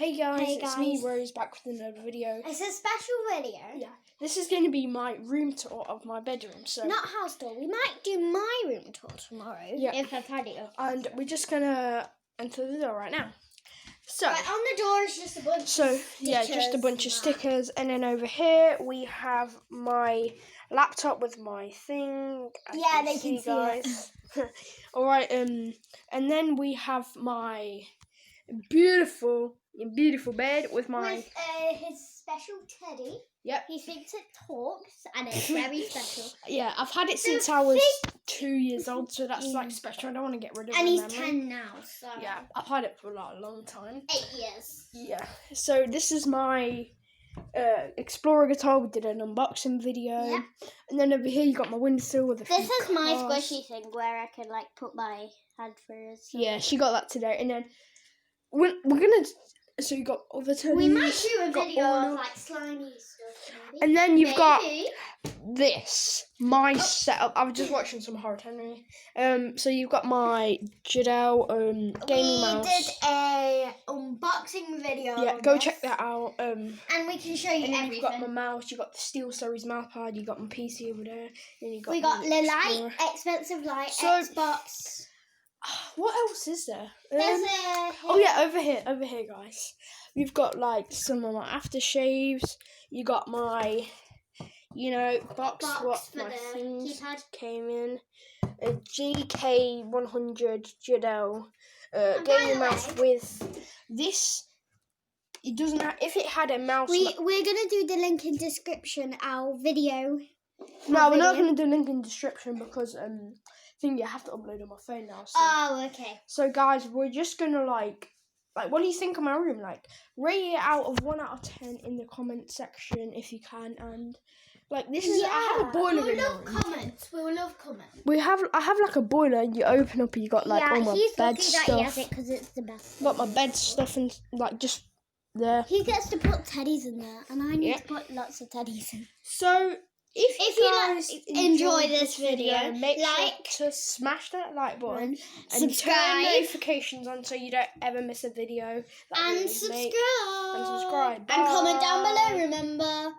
Hey guys, Hey it's me, guys. Rose, back with another video. It's a special video. Yeah, this is going to be my room tour of my bedroom. So not house tour. We might do my room tour tomorrow. Yeah. If I've had it up. And we're just going to enter the door right now. So, Right, on the door is just a bunch of stickers. Just a bunch of stickers. And then over here we have my laptop with my thing. Yeah, they can see guys. Alright, and then we have my beautiful bed with my... With his special teddy. Yep. He thinks it talks and it's very special. Yeah, I've had it since I was 2 years old, so that's like special. I don't want to get rid of it. And he's 10 now, so... Yeah, I've had it for like a long time. 8 years. Yeah, so this is my Explorer guitar. We did an unboxing video. Yep. And then over here you got my windowsill with a few This is my cars. squishy thing where I can like put my hand through. Yeah, she got that today. And then we're gonna... So you got other teddies. We might do a got video Orno. of like slimy stuff. Maybe. And then you've got Maybe. this, my setup. I was just watching some Horror Henry. So you've got my Jadel gaming mouse. We did a unboxing video. Yeah, on go this, check that out. and we can show you And then everything. you've got my mouse, you got the Steel Series mousepad, you got my PC over there, then you got We got the the light, Explorer. expensive light, So- Xbox. What else is there? There's a. Oh yeah, over here, guys. We've got like some of my aftershaves. You got my, box what for my the things keypad. came in. A GK100 Jadel And by gaming the mouse way- with this. It doesn't have. If it had a mouse. We're gonna do the link in description. Our video. No, we're not video. going to do link in description because I have to upload on my phone now. So, Oh, okay. so guys, we're just going to like, what do you think of my room? Like, rate it out of 1 out of 10 in the comment section if you can. And like, this is, I have a boiler We in my love room. comments. We will love comments. I have like a boiler, and you open up and you got like all my he's bed lucky that he has stuff. it because it's the best. Got my bed stuff and like just there. He gets to put teddies in there, and I need Yeah. to put lots of teddies in. So, if you guys enjoy this video, make like, sure to smash that like button and turn subscribe, notifications on so you don't ever miss a video. that we and make. subscribe. And subscribe. And comment Bye. down below, remember.